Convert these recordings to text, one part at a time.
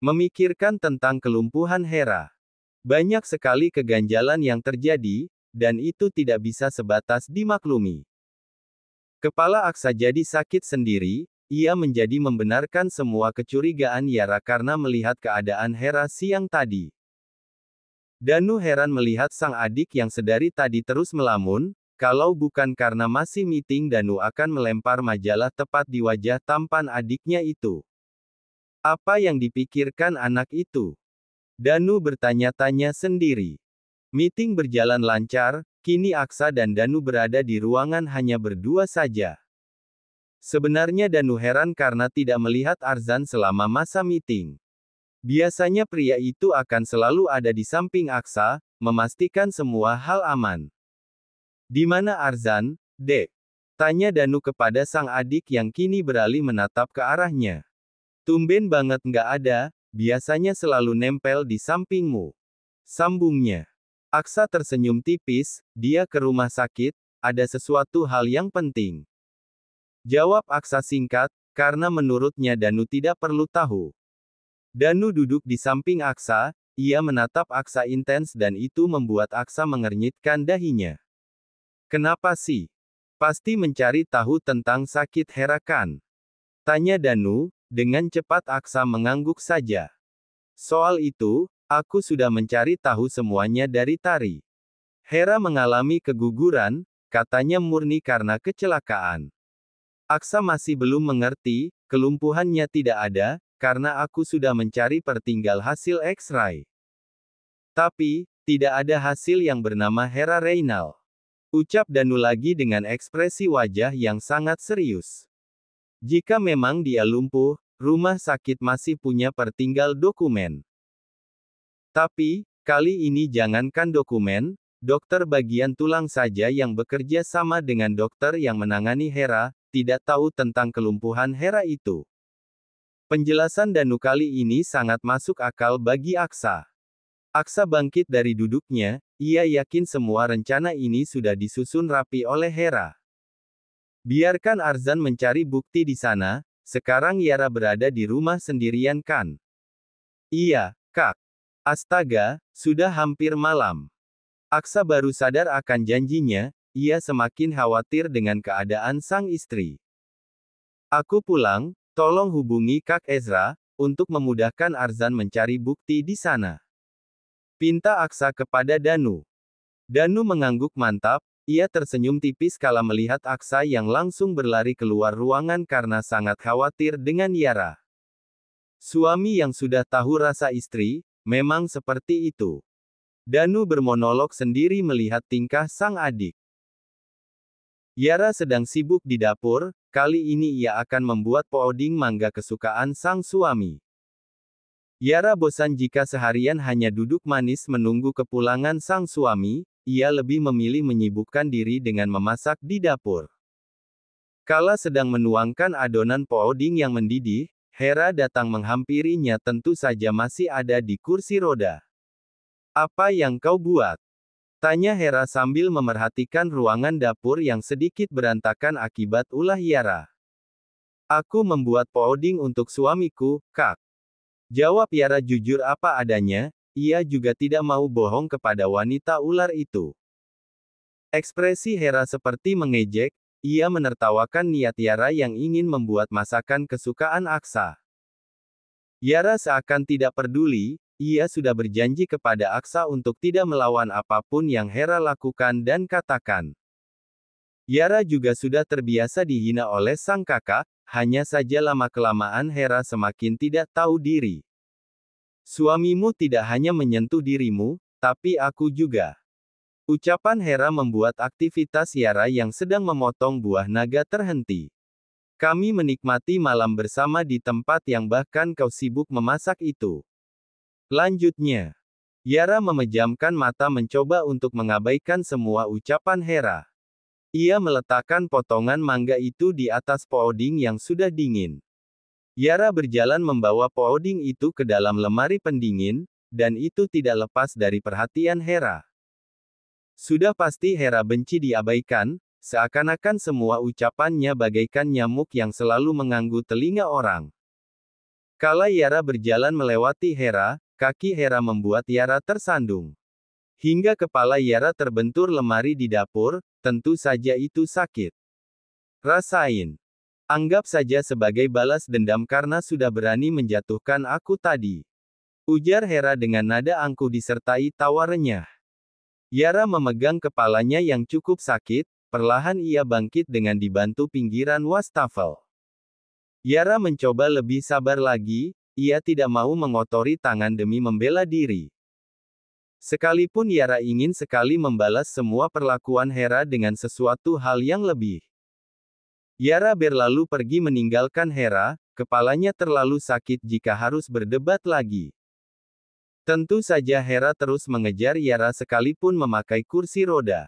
Memikirkan tentang kelumpuhan Hera. Banyak sekali keganjalan yang terjadi, dan itu tidak bisa sebatas dimaklumi. Kepala Aksa jadi sakit sendiri, ia menjadi membenarkan semua kecurigaan Yara karena melihat keadaan Hera siang tadi. Danu heran melihat sang adik yang sedari tadi terus melamun, kalau bukan karena masih meeting Danu akan melempar majalah tepat di wajah tampan adiknya itu. Apa yang dipikirkan anak itu? Danu bertanya-tanya sendiri. Meeting berjalan lancar, kini Aksa dan Danu berada di ruangan hanya berdua saja. Sebenarnya Danu heran karena tidak melihat Arzan selama masa meeting. Biasanya pria itu akan selalu ada di samping Aksa, memastikan semua hal aman. Di mana Arzan, Dek? Tanya Danu kepada sang adik yang kini beralih menatap ke arahnya. Tumben banget nggak ada, biasanya selalu nempel di sampingmu. Sambungnya. Aksa tersenyum tipis, dia ke rumah sakit, ada sesuatu hal yang penting. Jawab Aksa singkat, karena menurutnya Danu tidak perlu tahu. Danu duduk di samping Aksa, ia menatap Aksa intens dan itu membuat Aksa mengernyitkan dahinya. Kenapa sih? Pasti mencari tahu tentang sakit Hera kan? Tanya Danu, dengan cepat Aksa mengangguk saja. Soal itu, aku sudah mencari tahu semuanya dari Tari. Hera mengalami keguguran, katanya murni karena kecelakaan. Aksa masih belum mengerti, kelumpuhannya tidak ada, karena aku sudah mencari pertinggal hasil X-ray. Tapi, tidak ada hasil yang bernama Hera Reynal. Ucap Danu lagi dengan ekspresi wajah yang sangat serius. Jika memang dia lumpuh, rumah sakit masih punya pertinggal dokumen. Tapi, kali ini jangankan dokumen, dokter bagian tulang saja yang bekerja sama dengan dokter yang menangani Hera, tidak tahu tentang kelumpuhan Hera itu. Penjelasan Danu kali ini sangat masuk akal bagi Aksa. Aksa bangkit dari duduknya, ia yakin semua rencana ini sudah disusun rapi oleh Hera. Biarkan Arzan mencari bukti di sana, sekarang Yara berada di rumah sendirian kan? Iya, Kak. Astaga, sudah hampir malam. Aksa baru sadar akan janjinya, ia semakin khawatir dengan keadaan sang istri. Aku pulang, tolong hubungi Kak Ezra, untuk memudahkan Arzan mencari bukti di sana. Pinta Aksa kepada Danu. Danu mengangguk mantap, ia tersenyum tipis kala melihat Aksa yang langsung berlari keluar ruangan karena sangat khawatir dengan Yara. Suami yang sudah tahu rasa istri, memang seperti itu. Danu bermonolog sendiri melihat tingkah sang adik. Yara sedang sibuk di dapur, kali ini ia akan membuat puding mangga kesukaan sang suami. Yara bosan jika seharian hanya duduk manis menunggu kepulangan sang suami, ia lebih memilih menyibukkan diri dengan memasak di dapur. Kala sedang menuangkan adonan puding yang mendidih, Hera datang menghampirinya tentu saja masih ada di kursi roda. Apa yang kau buat? Tanya Hera sambil memerhatikan ruangan dapur yang sedikit berantakan akibat ulah Yara. Aku membuat puding untuk suamiku, Kak. Jawab Yara jujur apa adanya, ia juga tidak mau bohong kepada wanita ular itu. Ekspresi Hera seperti mengejek, ia menertawakan niat Yara yang ingin membuat masakan kesukaan Aksa. Yara seakan tidak peduli, ia sudah berjanji kepada Aksa untuk tidak melawan apapun yang Hera lakukan dan katakan. Yara juga sudah terbiasa dihina oleh sang kakak, hanya saja lama-kelamaan Hera semakin tidak tahu diri. Suamimu tidak hanya menyentuh dirimu, tapi aku juga. Ucapan Hera membuat aktivitas Yara yang sedang memotong buah naga terhenti. Kami menikmati malam bersama di tempat yang bahkan kau sibuk memasak itu. Lanjutnya, Yara memejamkan mata mencoba untuk mengabaikan semua ucapan Hera. Ia meletakkan potongan mangga itu di atas puding yang sudah dingin. Yara berjalan membawa puding itu ke dalam lemari pendingin, dan itu tidak lepas dari perhatian Hera. Sudah pasti Hera benci diabaikan, seakan-akan semua ucapannya bagaikan nyamuk yang selalu mengganggu telinga orang. Kala Yara berjalan melewati Hera, kaki Hera membuat Yara tersandung. Hingga kepala Yara terbentur lemari di dapur, tentu saja itu sakit. Rasain. Anggap saja sebagai balas dendam karena sudah berani menjatuhkan aku tadi. Ujar Hera dengan nada angkuh disertai tawa renyah. Yara memegang kepalanya yang cukup sakit, perlahan ia bangkit dengan dibantu pinggiran wastafel. Yara mencoba lebih sabar lagi, ia tidak mau mengotori tangan demi membela diri. Sekalipun Yara ingin sekali membalas semua perlakuan Hera dengan sesuatu hal yang lebih. Yara berlalu pergi meninggalkan Hera, kepalanya terlalu sakit jika harus berdebat lagi. Tentu saja Hera terus mengejar Yara sekalipun memakai kursi roda.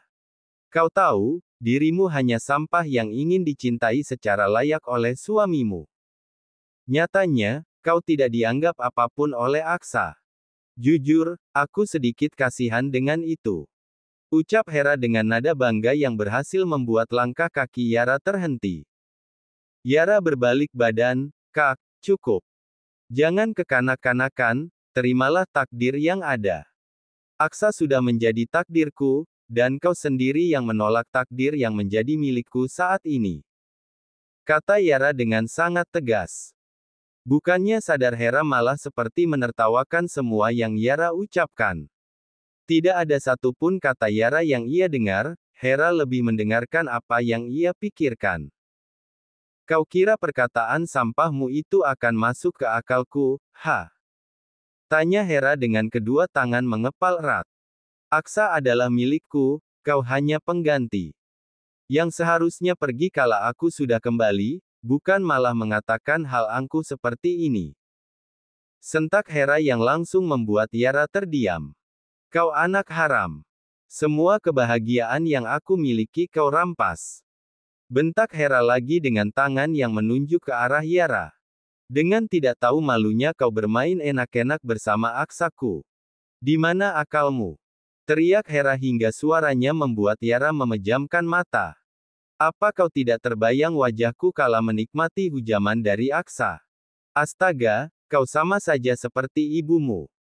Kau tahu, dirimu hanya sampah yang ingin dicintai secara layak oleh suamimu. Nyatanya, kau tidak dianggap apapun oleh Aksa. Jujur, aku sedikit kasihan dengan itu. Ucap Hera dengan nada bangga yang berhasil membuat langkah kaki Yara terhenti. Yara berbalik badan, Kak, cukup. Jangan kekanak-kanakan, terimalah takdir yang ada. Aksa sudah menjadi takdirku, dan kau sendiri yang menolak takdir yang menjadi milikku saat ini. Kata Yara dengan sangat tegas. Bukannya sadar Hera malah seperti menertawakan semua yang Yara ucapkan. Tidak ada satupun kata Yara yang ia dengar, Hera lebih mendengarkan apa yang ia pikirkan. Kau kira perkataan sampahmu itu akan masuk ke akalku, ha? Tanya Hera dengan kedua tangan mengepal erat. Aksa adalah milikku, kau hanya pengganti. Yang seharusnya pergi kala aku sudah kembali, bukan malah mengatakan hal angkuh seperti ini. Sentak Hera yang langsung membuat Yara terdiam. Kau anak haram. Semua kebahagiaan yang aku miliki kau rampas. Bentak Hera lagi dengan tangan yang menunjuk ke arah Yara. Dengan tidak tahu malunya kau bermain enak-enak bersama Aksaku. Di mana akalmu? Teriak Hera hingga suaranya membuat Yara memejamkan mata. Apa kau tidak terbayang wajahku kala menikmati hujaman dari Aksa? Astaga, kau sama saja seperti ibumu.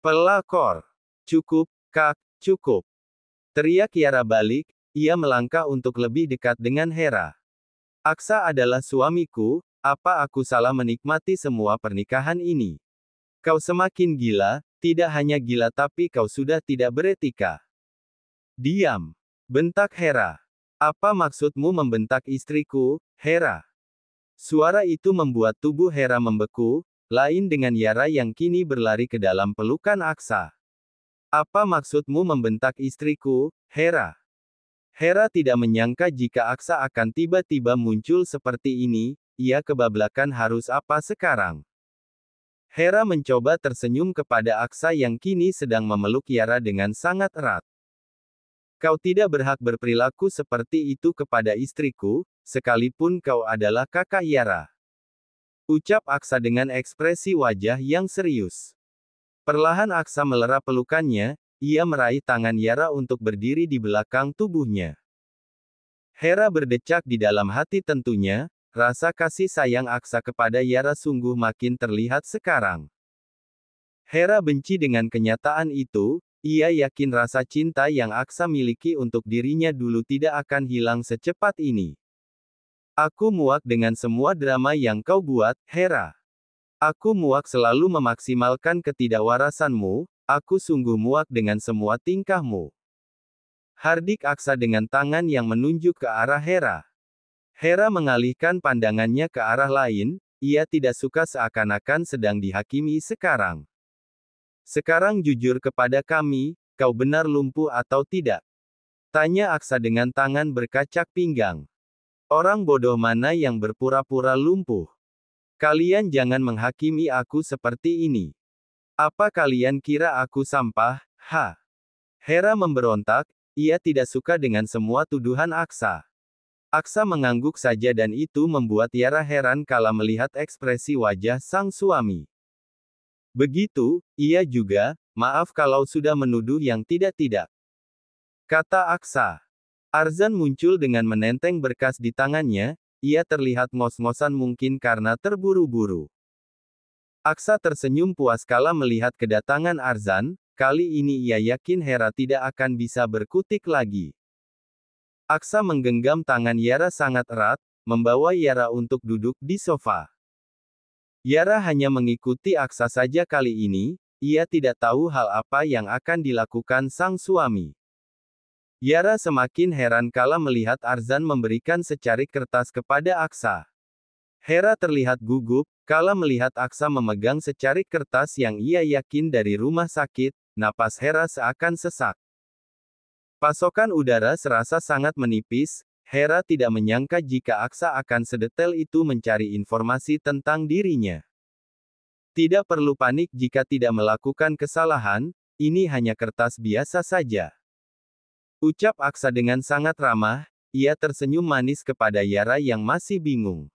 Pelakor. Cukup, Kak, cukup. Teriak Yara balik, ia melangkah untuk lebih dekat dengan Hera. Aksa adalah suamiku, apa aku salah menikmati semua pernikahan ini? Kau semakin gila, tidak hanya gila tapi kau sudah tidak beretika. Diam. Bentak Hera. Apa maksudmu membentak istriku, Hera? Suara itu membuat tubuh Hera membeku, lain dengan Yara yang kini berlari ke dalam pelukan Aksa. Apa maksudmu membentak istriku, Hera? Hera tidak menyangka jika Aksa akan tiba-tiba muncul seperti ini, ia kebablakan harus apa sekarang. Hera mencoba tersenyum kepada Aksa yang kini sedang memeluk Yara dengan sangat erat. Kau tidak berhak berperilaku seperti itu kepada istriku, sekalipun kau adalah kakak Yara. Ucap Aksa dengan ekspresi wajah yang serius. Perlahan Aksa melerap pelukannya, ia meraih tangan Yara untuk berdiri di belakang tubuhnya. Hera berdecak di dalam hati tentunya, rasa kasih sayang Aksa kepada Yara sungguh makin terlihat sekarang. Hera benci dengan kenyataan itu, ia yakin rasa cinta yang Aksa miliki untuk dirinya dulu tidak akan hilang secepat ini. Aku muak dengan semua drama yang kau buat, Hera. Aku muak selalu memaksimalkan ketidakwarasanmu, aku sungguh muak dengan semua tingkahmu. Hardik Aksa dengan tangan yang menunjuk ke arah Hera. Hera mengalihkan pandangannya ke arah lain, ia tidak suka seakan-akan sedang dihakimi sekarang. Sekarang jujur kepada kami, kau benar lumpuh atau tidak? Tanya Aksa dengan tangan berkacak pinggang. Orang bodoh mana yang berpura-pura lumpuh? Kalian jangan menghakimi aku seperti ini. Apa kalian kira aku sampah, ha? Hera memberontak, ia tidak suka dengan semua tuduhan Aksa. Aksa mengangguk saja dan itu membuat Yara heran kala melihat ekspresi wajah sang suami. Begitu, ia juga, maaf kalau sudah menuduh yang tidak-tidak. Kata Aksa. Arzan muncul dengan menenteng berkas di tangannya, ia terlihat ngos-ngosan mungkin karena terburu-buru. Aksa tersenyum puas kala melihat kedatangan Arzan, kali ini ia yakin Hera tidak akan bisa berkutik lagi. Aksa menggenggam tangan Yara sangat erat, membawa Yara untuk duduk di sofa. Yara hanya mengikuti Aksa saja kali ini, ia tidak tahu hal apa yang akan dilakukan sang suami. Yara semakin heran kala melihat Arzan memberikan secarik kertas kepada Aksa. Hera terlihat gugup, kala melihat Aksa memegang secarik kertas yang ia yakin dari rumah sakit, napas Hera seakan sesak. Pasokan udara serasa sangat menipis, Hera tidak menyangka jika Aksa akan sedetail itu mencari informasi tentang dirinya. Tidak perlu panik jika tidak melakukan kesalahan, ini hanya kertas biasa saja. Ucap Aksa dengan sangat ramah, ia tersenyum manis kepada Yara yang masih bingung.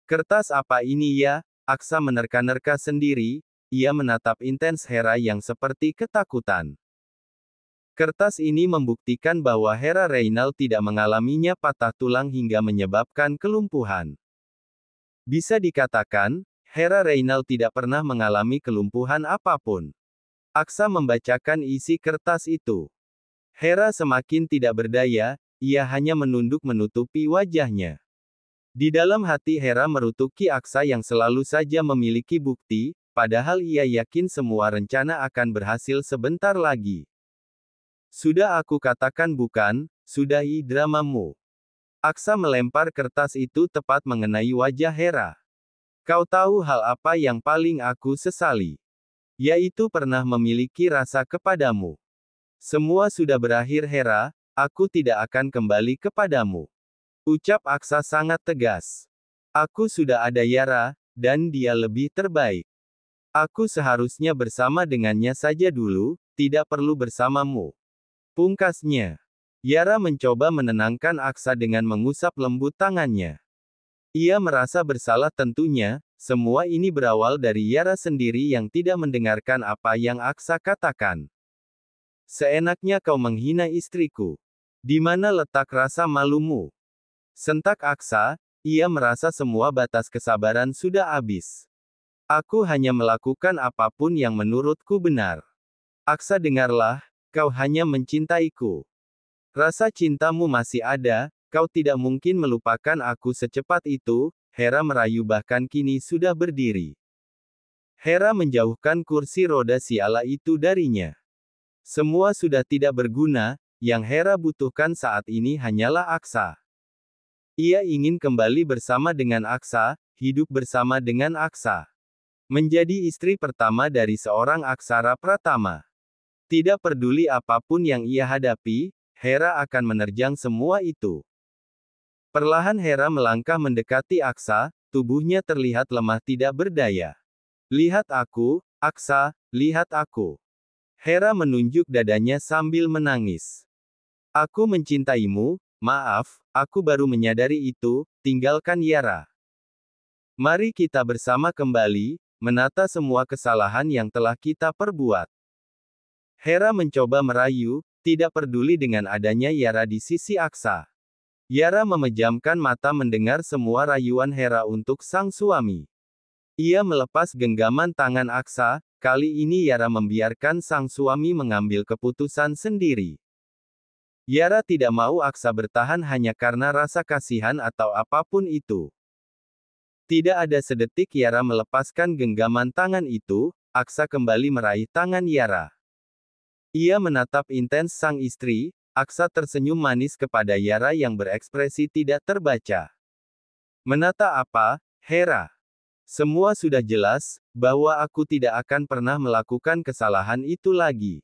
Kertas apa ini ya? Aksa menerka-nerka sendiri, ia menatap intens Hera yang seperti ketakutan. Kertas ini membuktikan bahwa Hera Reynal tidak mengalaminya patah tulang hingga menyebabkan kelumpuhan. Bisa dikatakan, Hera Reynal tidak pernah mengalami kelumpuhan apapun. Aksa membacakan isi kertas itu. Hera semakin tidak berdaya, ia hanya menunduk menutupi wajahnya. Di dalam hati Hera merutuki Aksa yang selalu saja memiliki bukti, padahal ia yakin semua rencana akan berhasil sebentar lagi. Sudah aku katakan bukan, sudahi dramamu. Aksa melempar kertas itu tepat mengenai wajah Hera. Kau tahu hal apa yang paling aku sesali? Yaitu pernah memiliki rasa kepadamu. Semua sudah berakhir Hera, aku tidak akan kembali kepadamu. Ucap Aksa sangat tegas. Aku sudah ada Yara, dan dia lebih terbaik. Aku seharusnya bersama dengannya saja dulu, tidak perlu bersamamu. Pungkasnya. Yara mencoba menenangkan Aksa dengan mengusap lembut tangannya. Ia merasa bersalah tentunya, semua ini berawal dari Yara sendiri yang tidak mendengarkan apa yang Aksa katakan. Seenaknya kau menghina istriku. Di mana letak rasa malumu? Sentak Aksa, ia merasa semua batas kesabaran sudah habis. Aku hanya melakukan apapun yang menurutku benar. Aksa dengarlah, kau hanya mencintaiku. Rasa cintamu masih ada, kau tidak mungkin melupakan aku secepat itu, Hera merayu bahkan kini sudah berdiri. Hera menjauhkan kursi roda siala itu darinya. Semua sudah tidak berguna, yang Hera butuhkan saat ini hanyalah Aksa. Ia ingin kembali bersama dengan Aksa, hidup bersama dengan Aksa. Menjadi istri pertama dari seorang Aksara Pratama. Tidak peduli apapun yang ia hadapi, Hera akan menerjang semua itu. Perlahan Hera melangkah mendekati Aksa, tubuhnya terlihat lemah tidak berdaya. Lihat aku, Aksa, lihat aku. Hera menunjuk dadanya sambil menangis. Aku mencintaimu, maaf, aku baru menyadari itu, tinggalkan Yara. Mari kita bersama kembali, menata semua kesalahan yang telah kita perbuat. Hera mencoba merayu, tidak peduli dengan adanya Yara di sisi Aksa. Yara memejamkan mata mendengar semua rayuan Hera untuk sang suami. Ia melepas genggaman tangan Aksa, kali ini Yara membiarkan sang suami mengambil keputusan sendiri. Yara tidak mau Aksa bertahan hanya karena rasa kasihan atau apapun itu. Tidak ada sedetik Yara melepaskan genggaman tangan itu, Aksa kembali meraih tangan Yara. Ia menatap intens sang istri, Aksa tersenyum manis kepada Yara yang berekspresi tidak terbaca. Menata apa, Hera? Semua sudah jelas, bahwa aku tidak akan pernah melakukan kesalahan itu lagi.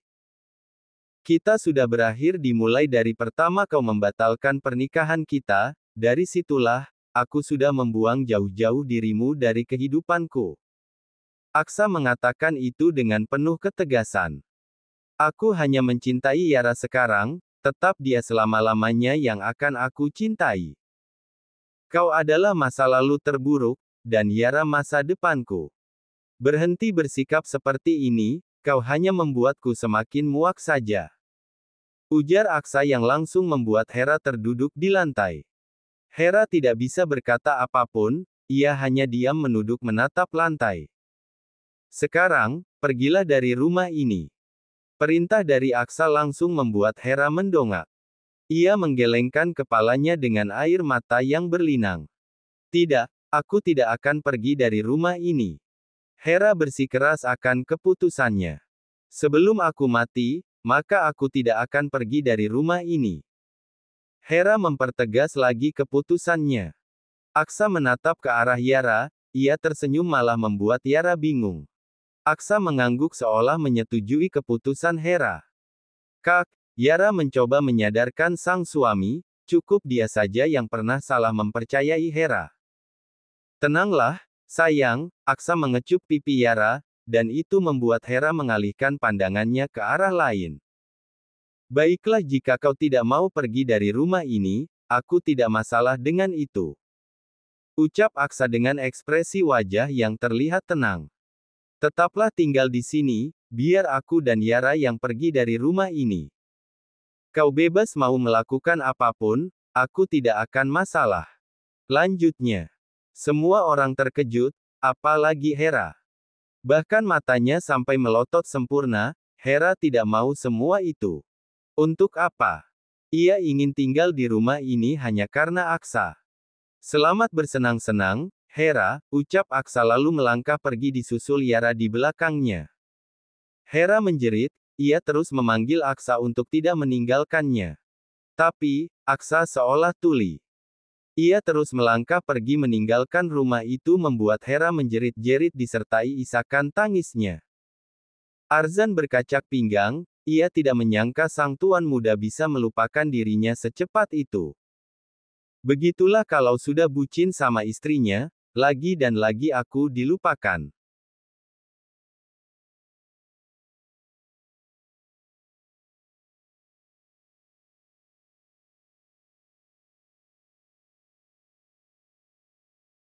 Kita sudah berakhir dimulai dari pertama kau membatalkan pernikahan kita, dari situlah, aku sudah membuang jauh-jauh dirimu dari kehidupanku. Aksa mengatakan itu dengan penuh ketegasan. Aku hanya mencintai Yara sekarang, tetap dia selama-lamanya yang akan aku cintai. Kau adalah masa lalu terburuk, dan Yara masa depanku. Berhenti bersikap seperti ini, kau hanya membuatku semakin muak saja. Ujar Aksa yang langsung membuat Hera terduduk di lantai. Hera tidak bisa berkata apapun, ia hanya diam menatap lantai. Sekarang, pergilah dari rumah ini. Perintah dari Aksa langsung membuat Hera mendongak. Ia menggelengkan kepalanya dengan air mata yang berlinang. Tidak, aku tidak akan pergi dari rumah ini. Hera bersikeras akan keputusannya. Sebelum aku mati, maka aku tidak akan pergi dari rumah ini. Hera mempertegas lagi keputusannya. Aksa menatap ke arah Yara, ia tersenyum malah membuat Yara bingung. Aksa mengangguk seolah menyetujui keputusan Hera. Kak, Yara mencoba menyadarkan sang suami, cukup dia saja yang pernah salah mempercayai Hera. Tenanglah, sayang, Aksa mengecup pipi Yara, dan itu membuat Hera mengalihkan pandangannya ke arah lain. Baiklah jika kau tidak mau pergi dari rumah ini, aku tidak masalah dengan itu. Ucap Aksa dengan ekspresi wajah yang terlihat tenang. Tetaplah tinggal di sini, biar aku dan Yara yang pergi dari rumah ini. Kau bebas mau melakukan apapun, aku tidak akan masalah. Lanjutnya. Semua orang terkejut, apalagi Hera. Bahkan matanya sampai melotot sempurna, Hera tidak mau semua itu. Untuk apa? Ia ingin tinggal di rumah ini hanya karena Aksa. Selamat bersenang-senang, Hera, ucap Aksa lalu melangkah pergi disusul Yara di belakangnya. Hera menjerit, ia terus memanggil Aksa untuk tidak meninggalkannya. Tapi, Aksa seolah tuli. Ia terus melangkah pergi meninggalkan rumah itu membuat Hera menjerit-jerit disertai isakan tangisnya. Arzan berkacak pinggang, ia tidak menyangka sang tuan muda bisa melupakan dirinya secepat itu. Begitulah kalau sudah bucin sama istrinya, lagi dan lagi aku dilupakan.